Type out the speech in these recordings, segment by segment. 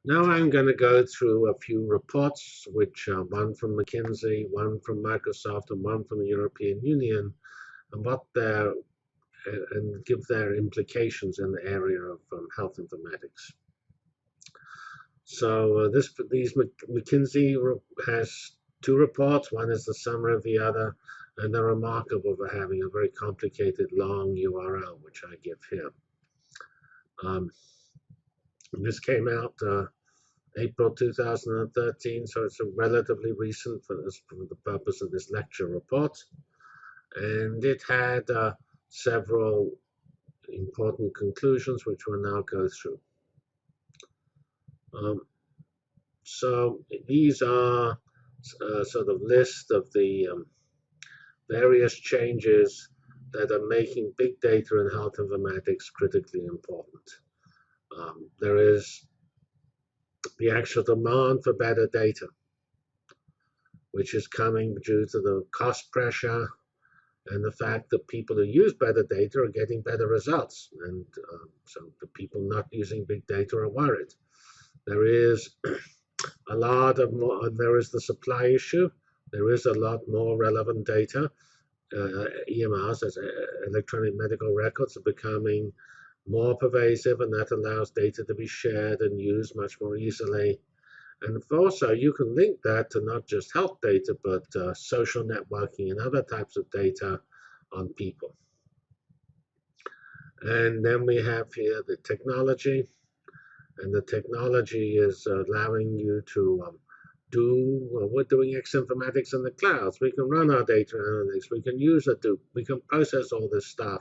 Now I'm going to go through a few reports, which one from McKinsey, one from Microsoft, and one from the European Union, and what their and give their implications in the area of health informatics. So these McKinsey has two reports. One is the summary of the other, and they're remarkable for having a very complicated long URL, which I give here. This came out April 2013, so it's a relatively recent for the purpose of this lecture report. And it had several important conclusions, which we'll now go through. So these are sort of list of the various changes that are making big data and health informatics critically important. There is the actual demand for better data, which is coming due to the cost pressure and the fact that people who use better data are getting better results. And so the people not using big data are worried. There is a lot of more, there is the supply issue. There is a lot more relevant data. EMRs, as electronic medical records, are becoming more pervasive, and that allows data to be shared and used much more easily. And also, you can link that to not just health data, but social networking and other types of data on people. And then we have here the technology. And the technology is allowing you to we're doing X-Informatics in the clouds. We can run our data analytics. We can use Hadoop. We can process all this stuff.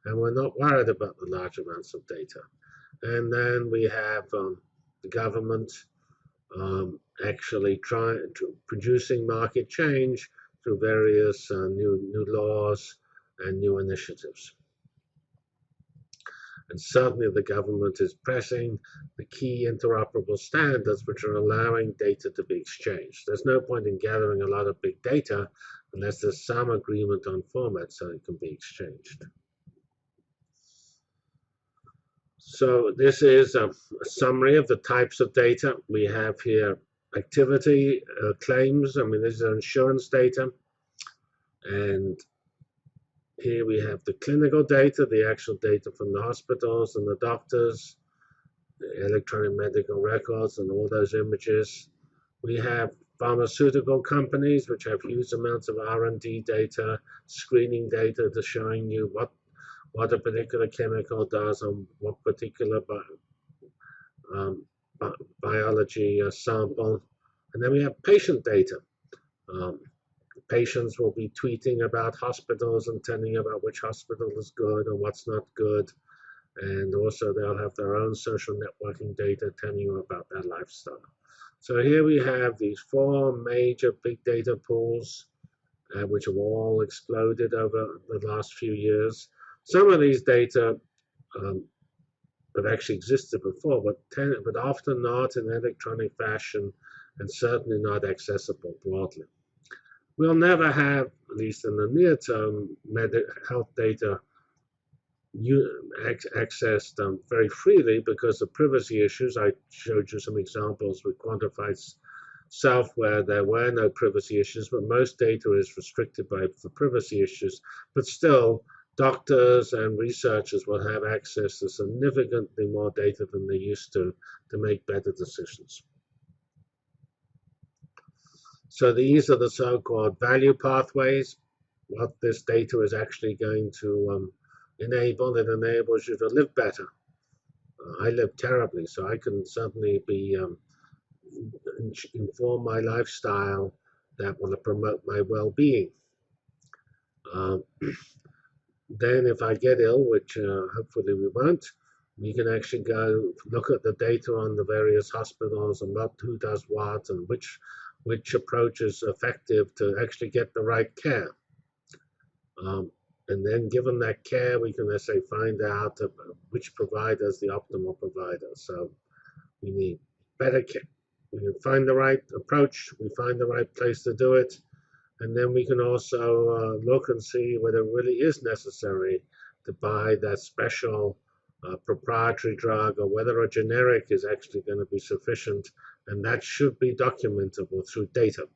And we're not worried about the large amounts of data. And then we have the government actually producing market change through various new laws and new initiatives. And certainly the government is pressing the key interoperable standards which are allowing data to be exchanged. There's no point in gathering a lot of big data unless there's some agreement on format so it can be exchanged. So this is a summary of the types of data. We have here activity claims. I mean, this is insurance data. And here we have the clinical data, the actual data from the hospitals and the doctors, the electronic medical records and all those images. We have pharmaceutical companies which have huge amounts of R&D data, screening data to showing you what a particular chemical does on what particular biology sample. And then we have patient data. Patients will be tweeting about hospitals and telling about which hospital is good and what's not good. And also they'll have their own social networking data telling you about their lifestyle. So here we have these four major big data pools, which have all exploded over the last few years. Some of these data have actually existed before, but often not in electronic fashion and certainly not accessible broadly. We'll never have, at least in the near term, health data accessed very freely because of privacy issues. I showed you some examples with quantified self where there were no privacy issues, but most data is restricted by the privacy issues. But still, doctors and researchers will have access to significantly more data than they used to make better decisions. So these are the so-called value pathways, what this data is actually going to enable. It enables you to live better. I live terribly, so I can certainly be inform my lifestyle that will promote my well-being. Then if I get ill, which hopefully we won't, we can actually go look at the data on the various hospitals and who does what and which approach is effective to actually get the right care. And then given that care, we can, let's say, find out which provider is the optimal provider. So we need better care. We can find the right approach, we find the right place to do it, and then we can also look and see whether it really is necessary to buy that special a proprietary drug or whether a generic is actually going to be sufficient. And that should be documentable through data,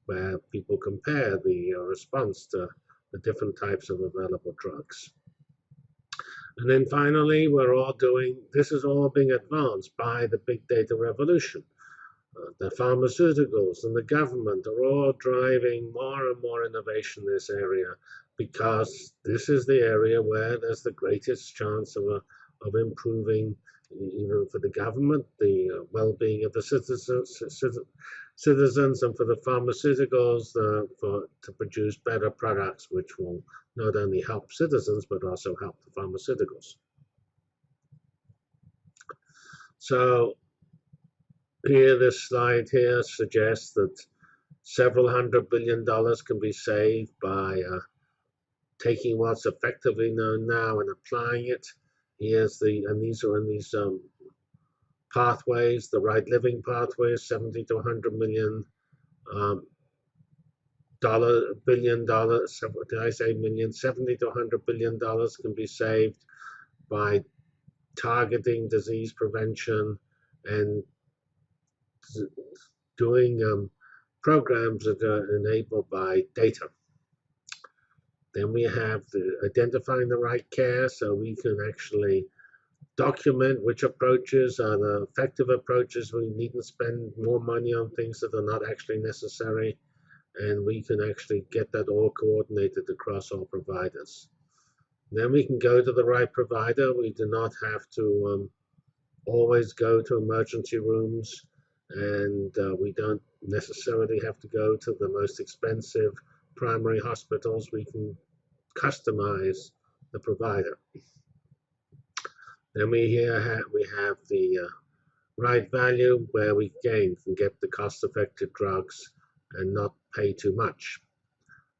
where people compare the response to the different types of available drugs. And then finally, this is all being advanced by the big data revolution. The pharmaceuticals and the government are all driving more and more innovation in this area, because this is the area where there's the greatest chance of improving, even for the government, the well-being of the citizens, and for the pharmaceuticals to produce better products, which will not only help citizens but also help the pharmaceuticals. So here, this slide here suggests that several $100 billion can be saved by taking what's effectively known now and applying it. These are in these pathways, the right living pathways, 70 to 100 million billion dollars. Did I say million? 70 to 100 billion dollars can be saved by targeting disease prevention and doing programs that are enabled by data. Then we have identifying the right care, so we can actually document which approaches are the effective approaches. We needn't spend more money on things that are not actually necessary, and we can actually get that all coordinated across all providers. Then we can go to the right provider. We do not have to always go to emergency rooms, and we don't necessarily have to go to the most expensive primary hospitals. We can customize the provider. Then we have the right value, where we again can get the cost-effective drugs and not pay too much.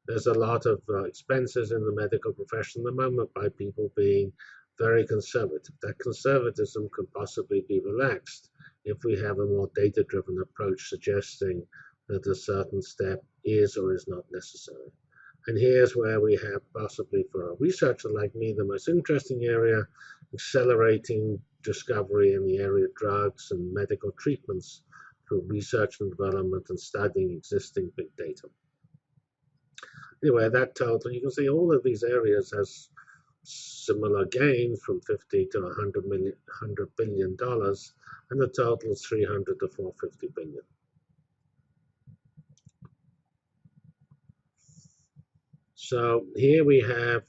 There's a lot of expenses in the medical profession at the moment by people being very conservative. That conservatism can possibly be relaxed if we have a more data-driven approach suggesting that a certain step is or is not necessary. And here's where we have, possibly for a researcher like me, the most interesting area: accelerating discovery in the area of drugs and medical treatments through research and development and studying existing big data. Anyway, that total, you can see all of these areas has similar gains from 50 to 100 billion dollars, and the total is 300 to 450 billion. So here we have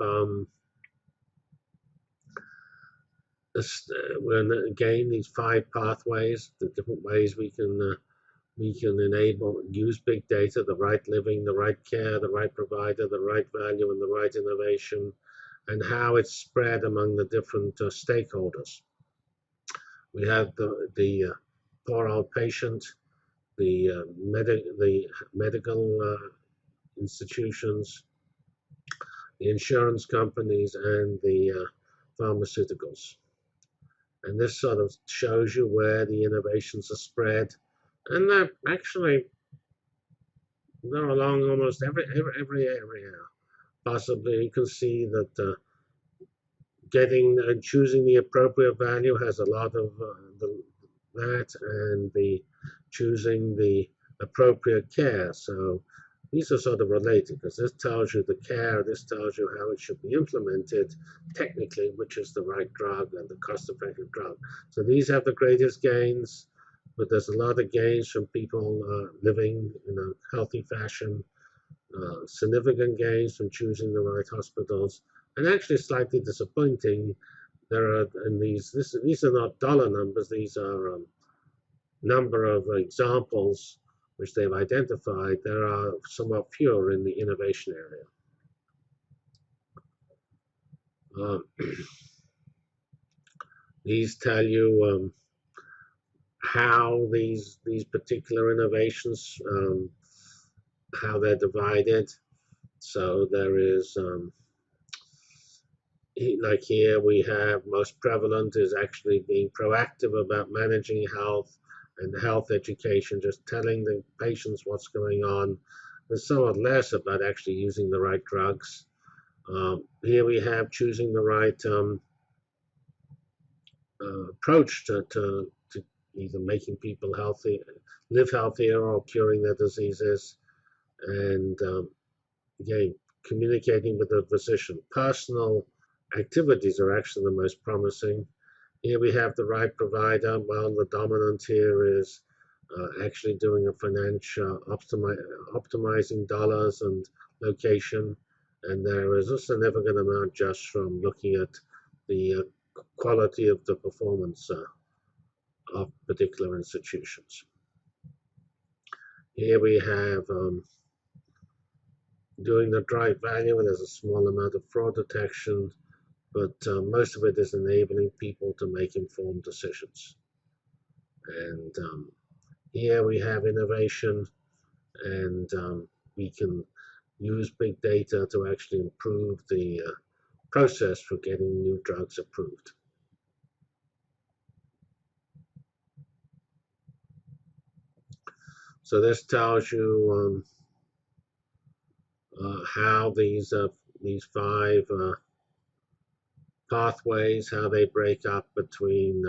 again these 5 pathways, the different ways we can use big data: the right living, the right care, the right provider, the right value, and the right innovation, and how it's spread among the different stakeholders. We have the poor old patient, the medical institutions, the insurance companies, and the pharmaceuticals. And this sort of shows you where the innovations are spread, and they're actually along almost every area. Possibly you can see that getting and choosing the appropriate value has a lot of that, and the choosing the appropriate care. So these are sort of related, because this tells you the care, this tells you how it should be implemented technically, which is the right drug and the cost-effective drug. So these have the greatest gains, but there's a lot of gains from people living in a healthy fashion, significant gains from choosing the right hospitals, and actually slightly disappointing. There are, and these are not dollar numbers, these are number of examples which they've identified. There are somewhat fewer in the innovation area. These tell you how these particular innovations, how they're divided. So there is, like here we have, most prevalent is actually being proactive about managing health and health education, just telling the patients what's going on. There's somewhat less about actually using the right drugs. Here we have choosing the right approach to either making people healthy, live healthier, or curing their diseases, and again, communicating with the physician. Personal activities are actually the most promising. Here we have the right provider. Well, the dominant here is actually doing a financial optimizing dollars and location, and there is a significant amount just from looking at the quality of the performance of particular institutions. Here we have doing the right value, and there's a small amount of fraud detection, but most of it is enabling people to make informed decisions. And here we have innovation, and we can use big data to actually improve the process for getting new drugs approved. So this tells you how these 5 pathways, how they break up between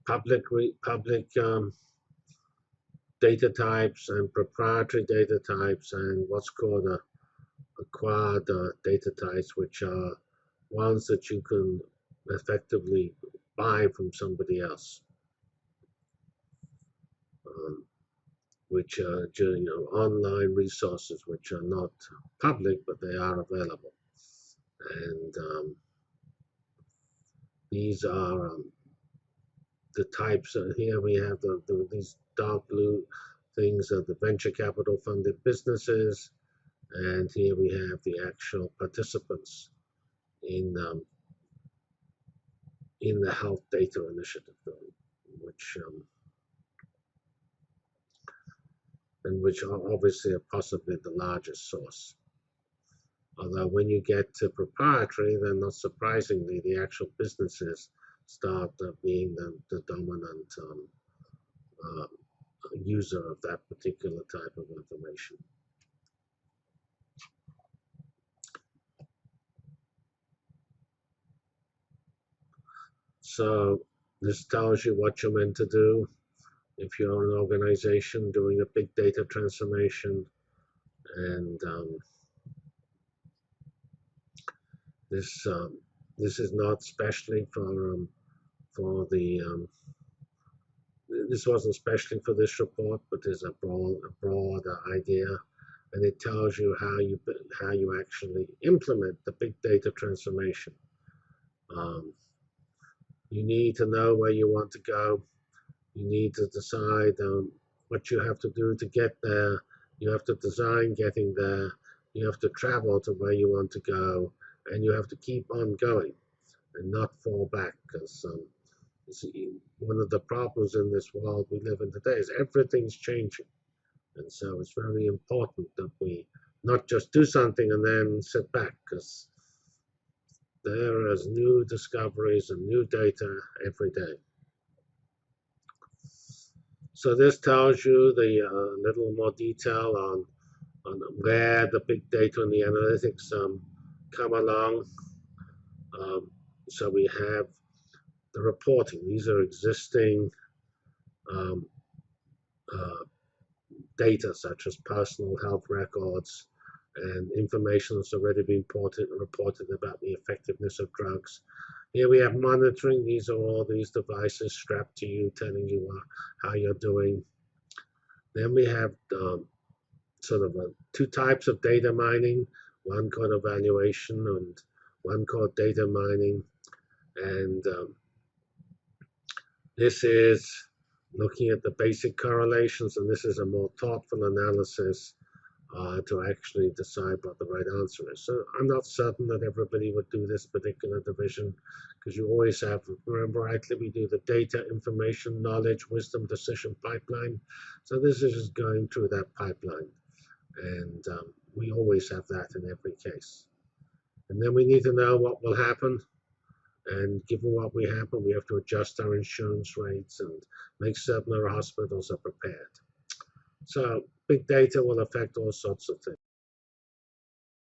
public data types and proprietary data types, and what's called acquired data types, which are ones that you can effectively buy from somebody else, which are online resources which are not public, but they are available. And these are the types. Here we have these dark blue things are the venture capital funded businesses, and here we have the actual participants in the health data initiative, which are obviously possibly the largest source. Although when you get to proprietary, then not surprisingly, the actual businesses start being the dominant user of that particular type of information. So this tells you what you're meant to do if you're an organization doing a big data transformation, and this is not specially for the this wasn't specially for this report, but there's a broad idea, and it tells you how you actually implement the big data transformation. You need to know where you want to go. You need to decide what you have to do to get there. You have to design getting there. You have to travel to where you want to go, and you have to keep on going and not fall back, because one of the problems in this world we live in today is everything's changing. And so it's very important that we not just do something and then sit back, because there is new discoveries and new data every day. So this tells you the little more detail on where the big data and the analytics come along. So we have the reporting. These are existing data such as personal health records and information that's already been reported about the effectiveness of drugs. Here we have monitoring. These are all these devices strapped to you, telling you how you're doing. Then we have sort of 2 types of data mining, one called evaluation and one called data mining. And this is looking at the basic correlations, and this is a more thoughtful analysis to actually decide what the right answer is. So I'm not certain that everybody would do this particular division, because you always have, remember rightly, we do the data, information, knowledge, wisdom, decision pipeline. So this is just going through that pipeline, and we always have that in every case. And then we need to know what will happen. And given what we happen, we have to adjust our insurance rates and make certain our hospitals are prepared. So big data will affect all sorts of things.